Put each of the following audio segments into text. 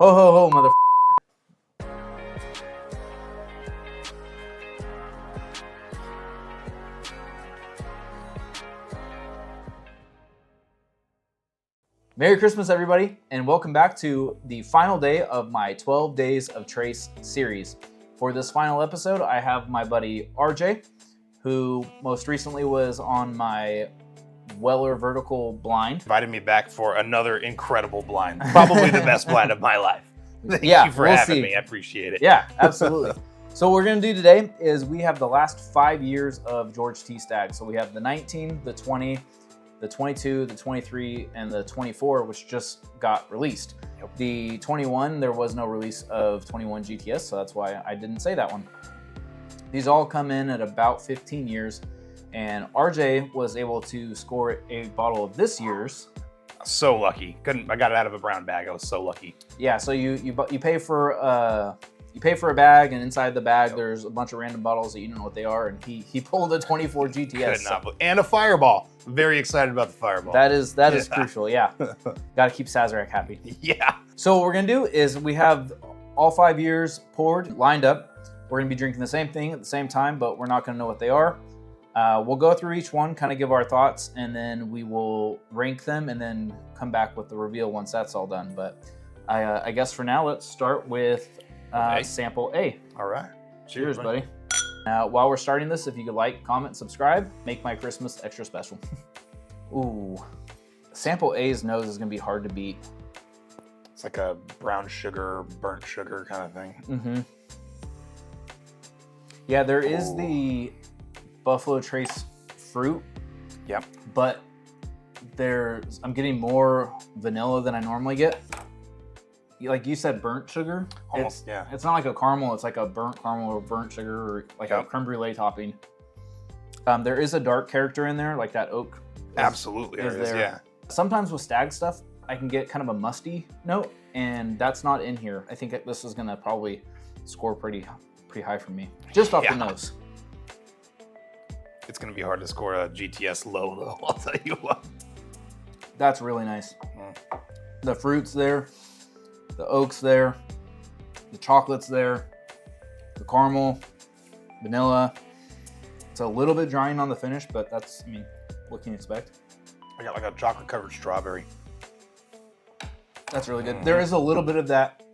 Ho, ho, ho, mother. Merry Christmas, everybody, and welcome back to the final day of my 12 Days of Trace series. For this final episode, I have my buddy RJ, who most recently was on my Weller vertical blind. Invited me back for another incredible blind. Probably the best blind of my life. Thank you for having me. I appreciate it. Yeah, absolutely. So what we're going to do today is we have the last 5 years of George T. Stagg. So we have the 19, the 20, the 22, the 23, and the 24, which just got released. Yep. The 21, there was no release of 21 GTS, so that's why I didn't say that one. These all come in at about 15 years, and RJ was able to score a bottle of this year's. So lucky. I got it out of a brown bag. I was so lucky. Yeah, so you pay for a bag, and inside the bag there's a bunch of random bottles that you don't know what they are, and he pulled a 24 GTS. And a fireball. Very excited about the fireball. That is crucial, yeah. Got to keep Sazerac happy. Yeah. So what we're going to do is we have all 5 years poured, lined up. We're going to be drinking the same thing at the same time, but we're not going to know what they are. We'll go through each one, kind of give our thoughts, and then we will rank them and then come back with the reveal once that's all done. But I guess for now, let's start with sample A. All right. Cheers, buddy. While we're starting this, if you could like, comment, subscribe, make my Christmas extra special. Ooh. Sample A's nose is going to be hard to beat. It's like a brown sugar, burnt sugar kind of thing. Mm-hmm. Yeah, there is the Buffalo Trace fruit. Yep. But I'm getting more vanilla than I normally get. Like you said, burnt sugar. Almost, yeah. It's not like a caramel. It's like a burnt caramel or burnt sugar or like a creme brulee topping. There is a dark character in there, like that oak. Absolutely, there is, yeah. Sometimes with Stagg stuff, I can get kind of a musty note, and that's not in here. I think this is gonna probably score pretty high for me, just off the nose. It's gonna be hard to score a GTS low, though. I'll tell you what. That's really nice. The fruit's there. The oak's there, the chocolate's there, the caramel, vanilla. It's a little bit drying on the finish, but that's, what can you expect? I got like a chocolate covered strawberry. That's really good. There is a little bit of that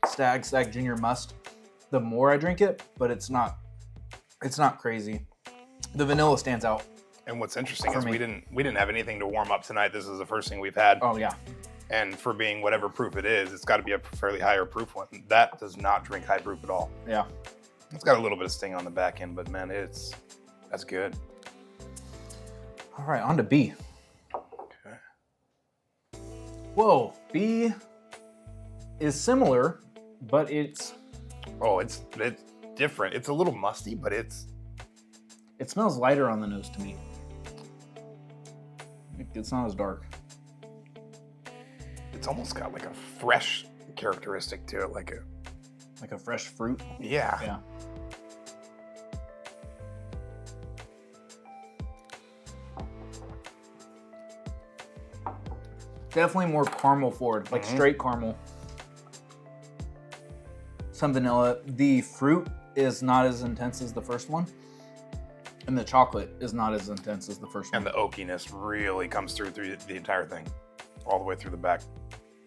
Stagg Junior must the more I drink it, but it's not crazy. The vanilla stands out. And what's interesting is we didn't have anything to warm up tonight. This is the first thing we've had. Oh yeah. And for being whatever proof it is, it's got to be a fairly higher proof one. That does not drink high proof at all. Yeah. It's got a little bit of sting on the back end, but man, that's good. All right, on to B. Okay. Whoa, B is similar, but it's different. It's a little musty, but it smells lighter on the nose to me. It's not as dark. It's almost got like a fresh characteristic to it, like a fresh fruit. Yeah. Yeah. Definitely more caramel forward, like straight caramel. Some vanilla. The fruit is not as intense as the first one, and the chocolate is not as intense as the first one. And the oakiness really comes through the entire thing, all the way through the back.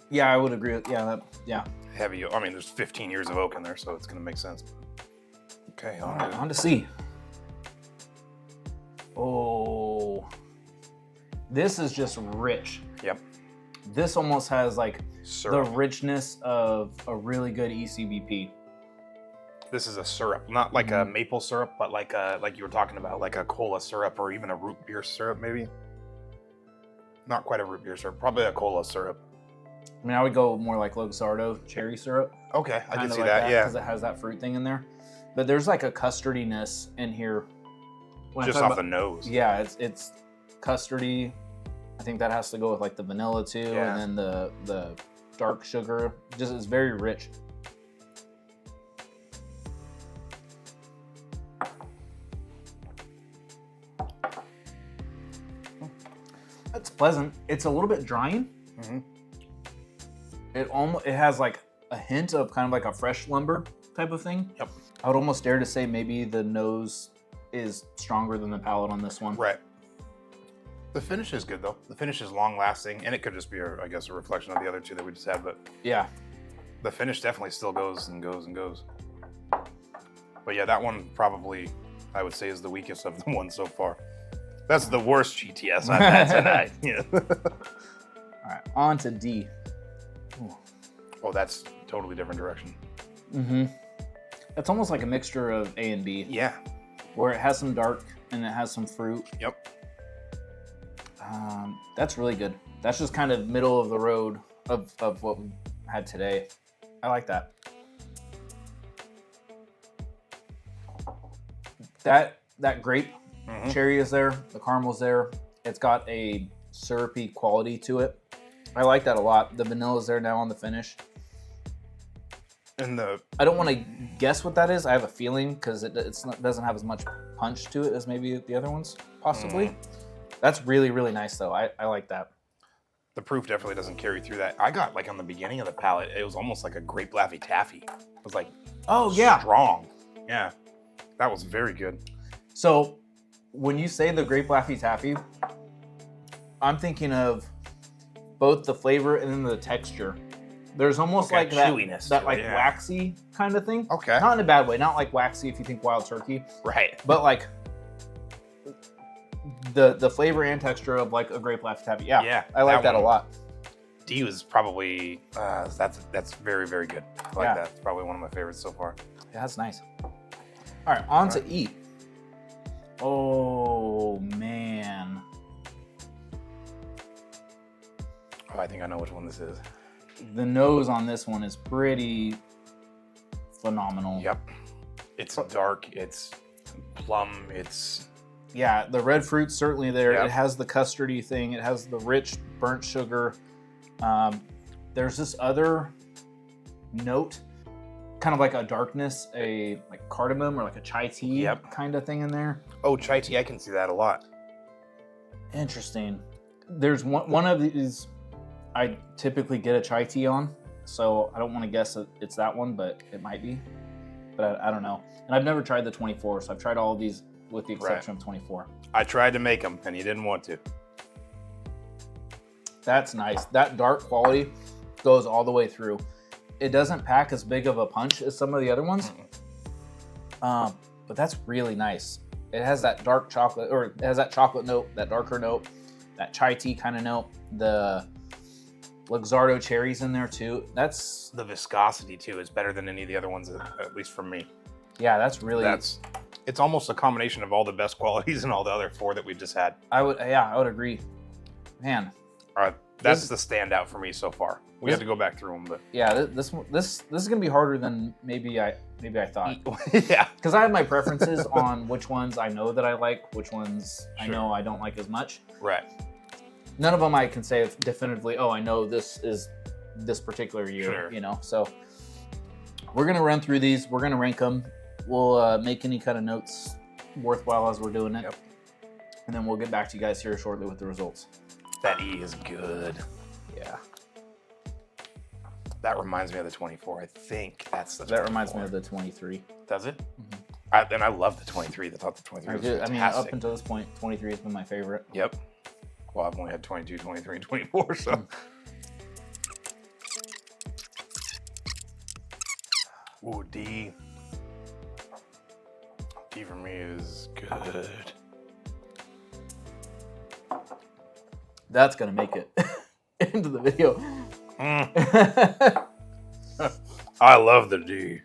Yeah, I would agree with Heavy. There's 15 years of oak in there, so it's gonna make sense. Okay, on to C. Oh, this is just rich. Yep. This almost has like syrup. The richness of a really good ECBP. This is a syrup, not like a maple syrup, but like you were talking about, like a cola syrup or even a root beer syrup, maybe. Not quite a root beer syrup, probably a cola syrup. I would go more like Luxardo cherry syrup. Okay, I can see like that, yeah. Because it has that fruit thing in there. But there's like a custardiness in here. Just off the nose. Yeah, it's custardy. I think that has to go with like the vanilla too, and then the dark sugar. Just it's very rich. That's pleasant. It's a little bit drying. Mm-hmm. It has like a hint of kind of like a fresh lumber type of thing. Yep. I would almost dare to say maybe the nose is stronger than the palate on this one. Right. The finish is good though. The finish is long lasting, and it could just be, I guess, a reflection of the other two that we just had. But yeah, the finish definitely still goes and goes and goes. But yeah, that one probably I would say is the weakest of the ones so far. That's the worst GTS I've had tonight. Yeah. All right, on to D. Ooh. Oh, that's totally different direction. Mm-hmm. It's almost like a mixture of A and B. Yeah. Where it has some dark and it has some fruit. Yep. That's really good. That's just kind of middle of the road of what we had today. I like that. That grape cherry is there. The caramel's there. It's got a syrupy quality to it. I like that a lot. The vanilla's there now on the finish. And I don't want to guess what that is. I have a feeling because it doesn't have as much punch to it as maybe the other ones, possibly. That's really, really nice, though. I like that. The proof definitely doesn't carry through that. I got, like, on the beginning of the palate, it was almost like a grape Laffy Taffy. It was, like, oh, yeah, strong. Yeah. That was very good. So when you say the grape Laffy Taffy, I'm thinking of both the flavor and then the texture. There's almost like that chewiness, that like waxy kind of thing. Okay. Not in a bad way. Not like waxy if you think wild turkey. Right. But like the flavor and texture of like a grape Laffy Taffy. Yeah. Yeah. I like that a lot. D was probably that's very, very good. I like that. It's probably one of my favorites so far. Yeah, that's nice. All right, on to E. Oh man. Oh, I think I know which one this is. The nose on this one is pretty phenomenal. Yep. It's dark, it's plum, it's... Yeah, the red fruit's certainly there. Yep. It has the custardy thing. It has the rich burnt sugar. There's this other note, kind of like a darkness, a like cardamom or like a chai tea kind of thing in there. Oh, chai tea, I can see that a lot. Interesting. There's one of these I typically get a chai tea on, so I don't want to guess that it's that one, but it might be. But I don't know. And I've never tried the 24, so I've tried all of these with the exception of 24. I tried to make them, and you didn't want to. That's nice. That dark quality goes all the way through. It doesn't pack as big of a punch as some of the other ones, but that's really nice. It has that dark chocolate, or it has that chocolate note, that darker note, that chai tea kind of note. The Luxardo cherries in there too. That's the viscosity too is better than any of the other ones, at least for me. Yeah, that's really. It's almost a combination of all the best qualities and all the other four that we've just had. I would agree. Man, that's the standout for me so far. We have to go back through them, but yeah, this is gonna be harder than maybe I thought. Yeah, because I have my preferences on which ones I know that I like, which ones I know I don't like as much. Right. None of them I can say definitively. Oh, I know this is this particular year. Sure. You know, so we're gonna run through these. We're gonna rank them. We'll make any kind of notes worthwhile as we're doing it, and then we'll get back to you guys here shortly with the results. That E is good. Yeah. That reminds me of the 24. I think that's the 24. That reminds me of the 23. Does it? Mm-hmm. And I love the 23. I thought the 23 was fantastic. I mean, up until this point, 23 has been my favorite. Yep. Well, I've only had 22, 23, and 24, so. Ooh, D. D for me is good. That's going to make it into the video. I love the D.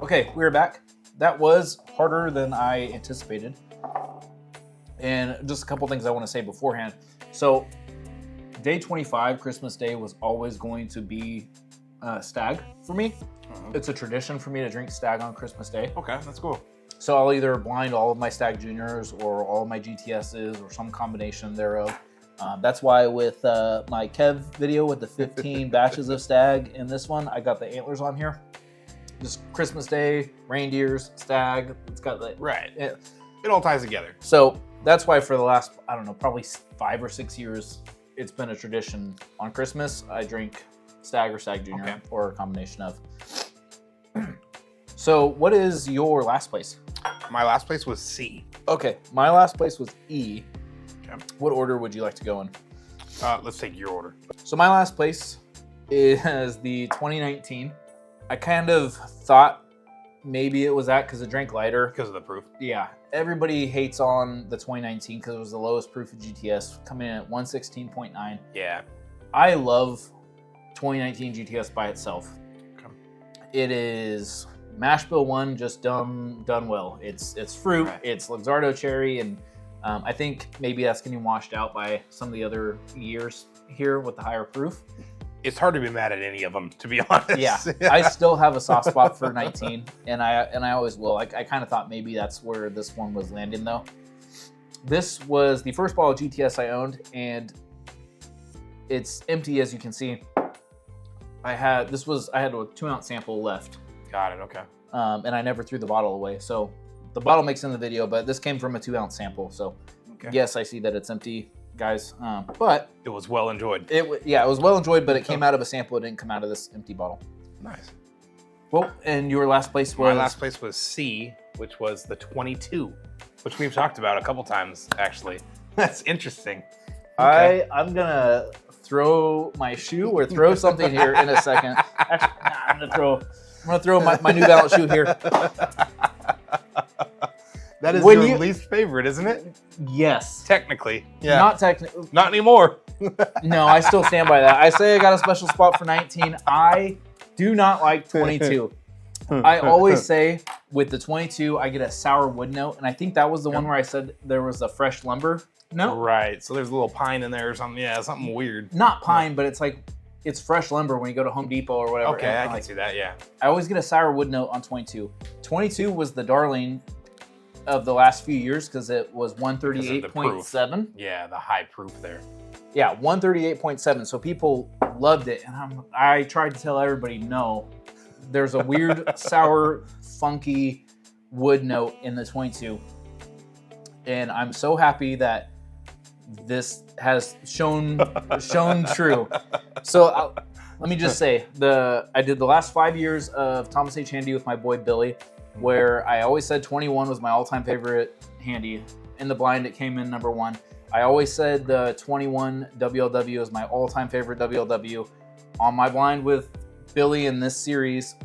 Okay, we're back. That was harder than I anticipated. And just a couple things I want to say beforehand. So, day 25, Christmas Day, was always going to be Stagg for me. It's a tradition for me to drink Stagg on Christmas Day. Okay, that's cool. So I'll either blind all of my Stagg Juniors or all of my GTSs or some combination thereof. That's why with my Kev video with the 15 batches of Stagg in this one, I got the antlers on here. Just Christmas Day, reindeers, Stagg. It's got the It all ties together. So that's why for the last, I don't know, probably 5 or 6 years, it's been a tradition on Christmas. I drink Stagg or Stagg Junior, or a combination of. So, what is your last place? My last place was C. Okay, my last place was E. Okay. What order would you like to go in? Let's take your order. So my last place is the 2019. I kind of thought maybe it was that because it drank lighter. Because of the proof. Yeah, everybody hates on the 2019 because it was the lowest proof of GTS, coming in at 116.9. Yeah. I love 2019 GTS by itself. Okay. It is mash bill 1, just done well. It's fruit, Right. It's Luxardo cherry, and I think maybe that's getting washed out by some of the other years here with the higher proof. It's hard to be mad at any of them, to be honest. Yeah, I still have a soft spot for 19, and I always will. I kind of thought maybe that's where this one was landing, though. This was the first bottle of GTS I owned, and it's empty, as you can see. I had a 2-ounce sample left. Got it, okay. And I never threw the bottle away. So the bottle makes in the video, but this came from a 2-ounce sample. So yes, I see that it's empty, guys. But it was well enjoyed. It was well enjoyed, but it came out of a sample. It didn't come out of this empty bottle. Nice. Well, and your last place was? My last place was C, which was the 22, which we've talked about a couple times, actually. That's interesting. Okay. I'm gonna throw my shoe or throw something here in a second. Actually, I'm gonna throw my New Balance shoe here. That is your least favorite, isn't it? Yes. Technically. Yeah. Not technically. Not anymore. No, I still stand by that. I say I got a special spot for 19. I do not like 22. I always say with the 22, I get a sour wood note, and I think that was the one where I said there was a fresh lumber note. Right. So there's a little pine in there or something. Yeah, something weird. Not pine, but it's like it's fresh lumber when you go to Home Depot or whatever. Okay, I can see that. Yeah. I always get a sour wood note on 22. 22 was the darling of the last few years because it was 138.7. Yeah, the high proof there. Yeah, 138.7. So people loved it, and I tried to tell everybody no. There's a weird, sour, funky wood note in the 22, and I'm so happy that this has shown true. So let me just say, I did the last 5 years of Thomas H. Handy with my boy Billy, where I always said 21 was my all-time favorite Handy. In the blind, it came in number 1. I always said the 21 WLW is my all-time favorite WLW. On my blind with Billy in this series,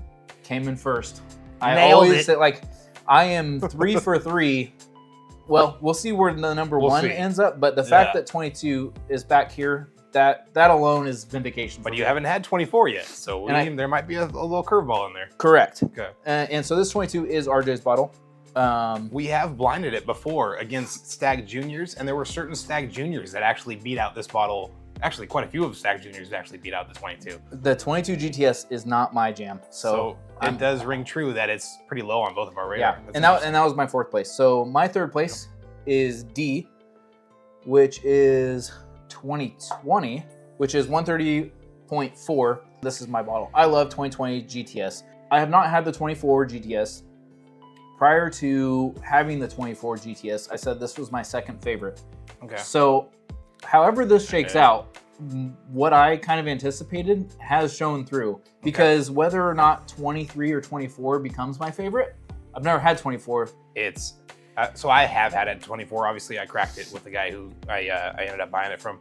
came in first. I always said, like, I am 3 for 3. Well, we'll see where the number 1 ends up, but the fact that 22 is back here, that alone is vindication. But you haven't had 24 yet, so there might be a little curveball in there. Correct. Okay. And so this 22 is RJ's bottle. We have blinded it before against Stagg Juniors, and there were certain Stagg Juniors that actually beat out this bottle. Actually, quite a few of Stagg Juniors actually beat out the 22. The 22 GTS is not my jam, so it does ring true that it's pretty low on both of our radar. Yeah, and that was my 4th place. So my 3rd place is D, which is 2020, which is 130.4. This is my bottle. I love 2020 GTS. I have not had the 24 GTS. Prior to having the 24 GTS, I said this was my 2nd favorite. Okay. So, however this shakes out, what I kind of anticipated has shown through. Because whether or not 23 or 24 becomes my favorite, I've never had 24. It's so I have had it 24. Obviously, I cracked it with the guy who I ended up buying it from.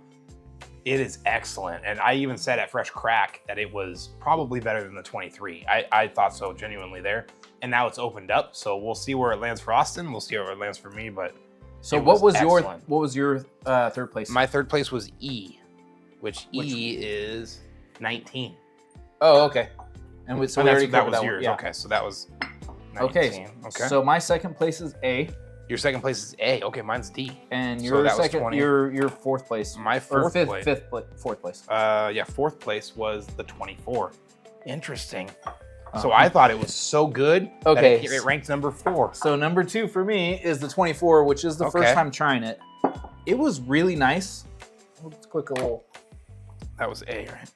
It is excellent, and I even said at Fresh Crack that it was probably better than the 23. I thought so genuinely there, and now it's opened up. So we'll see where it lands for Austin. We'll see where it lands for me. But so what was your 3rd place? My 3rd place was E, which E is 19. Oh, okay. And so we already covered that yours. Yeah. Okay, so that was 19. Okay. So my 2nd place is A. Your 2nd place is A. Okay, mine's D. And your your 4th place. My 4th place. 4th place. Yeah, 4th place was the 24. Interesting. So I thought it was so good that it ranked number 4. So number 2 for me is the 24, which is the first time trying it. It was really nice. Let's click a little. That was A, right?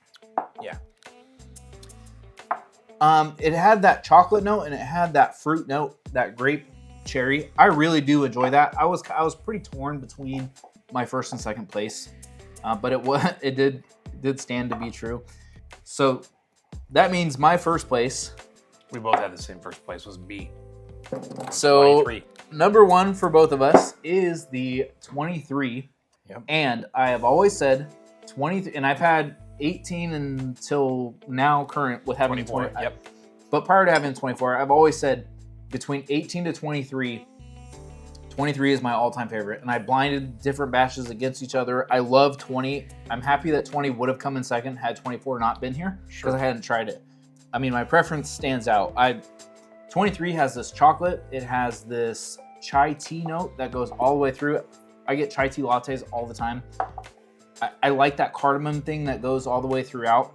Yeah. It had that chocolate note and it had that fruit note, that grape cherry. I really do enjoy that. I was pretty torn between my 1st and 2nd place. but it did stand to be true. So that means my first place. We both had the same first place, was B. So 23. number one for both of us is the 23. Yep. And I have always said 20, and I've had 18 until now current with having 24. 20. Yep. But prior to having 24, I've always said between 18 to 23, 23 is my all-time favorite. And I blinded different batches against each other. I love 20. I'm happy that 20 would have come in second had 24 not been here because I hadn't tried it. I mean, my preference stands out. 23 has this chocolate. It has this chai tea note that goes all the way through it. I get chai tea lattes all the time. I like that cardamom thing that goes all the way throughout.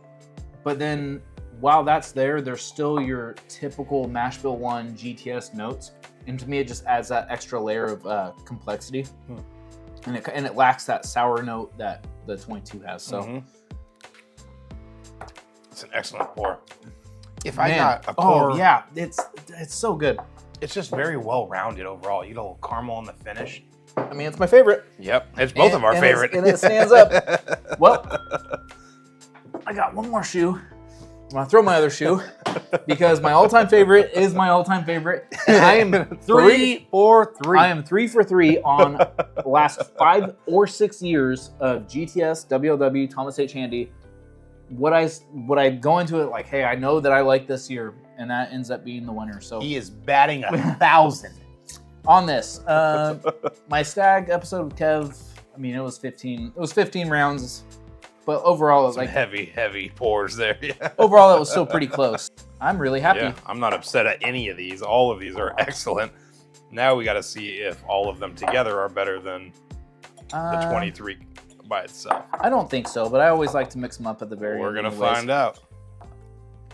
But then while that's there, there's still your typical Mash Bill 1 GTS notes. And to me, it just adds that extra layer of complexity. And it lacks that sour note that the 22 has. So it's an excellent pour. If I got a pour, yeah, it's so good. It's just very well rounded overall. You get a little caramel in the finish. I mean, it's my favorite. Yep, it's both of our favorite. And it stands up. Well, I got one more shoe. I'm gonna throw my other shoe because my all-time favorite is my all-time favorite. And I am 3 for 3. I am 3 for 3 on the last 5 or 6 years of GTS, WLW, Thomas H. Handy. What I go into it like, hey, I know that I like this year, and that ends up being the winner. So he is batting 1,000 on this. My Stagg episode with Kev. I mean, it was 15. It was 15 rounds, but overall, it was like heavy pours there. Yeah. Overall, it was still pretty close. I'm really happy. Yeah, I'm not upset at any of these. All of these are excellent. Now we got to see if all of them together are better than the 23 by itself. I don't think so, but I always like to mix them up at the very end. We're gonna find out.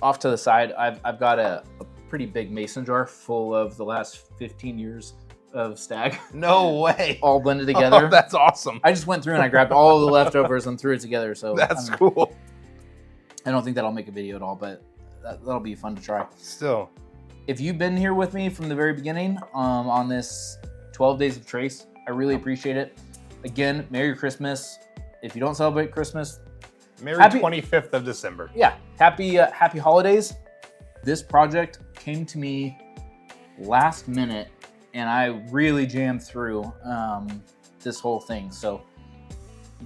Off to the side, I've got a pretty big mason jar full of the last 15 years of Stagg. No way. All blended together. Oh, that's awesome. I just went through and I grabbed all of the leftovers and threw it together. So that's cool. I don't think that'll make a video at all, but that'll be fun to try. Still, if you've been here with me from the very beginning on this 12 Days of Trace, I really appreciate it. Again, Merry Christmas. If you don't celebrate Christmas, Merry 25th of December. Yeah, happy holidays. This project came to me last minute, and I really jammed through this whole thing. So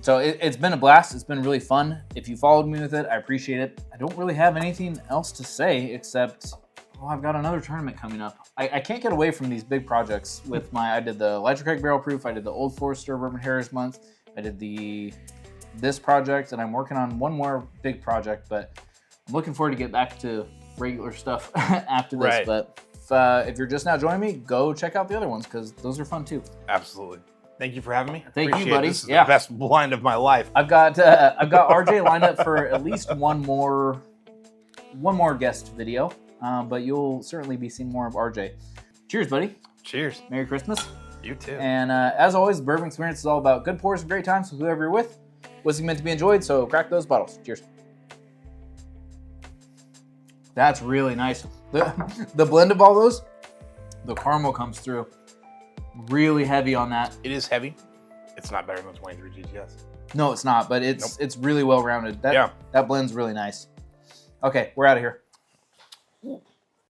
it's been a blast. It's been really fun. If you followed me with it, I appreciate it. I don't really have anything else to say except, well, I've got another tournament coming up. I can't get away from these big projects with I did the Elytra Craig Barrel Proof, I did the Old Forester Bourbon Heritage Month, I did this project, and I'm working on one more big project, but I'm looking forward to get back to regular stuff after this. Right. But if you're just now joining me, go check out the other ones because those are fun too. Absolutely. Thank you for having me. Thank Appreciate you, buddy. This is the best blind of my life. I've got RJ lined up for at least one more guest video, but you'll certainly be seeing more of RJ. Cheers, buddy. Cheers. Merry Christmas. You too. And as always, bourbon experience is all about good pours and great times with whoever you're with. Whiskey meant to be enjoyed, so crack those bottles. Cheers. That's really nice. The blend of all those, the caramel comes through really heavy on that. It is heavy. It's not better than 23 GTS. No, it's not, but it's really well rounded. That blend's really nice. Okay, we're out of here.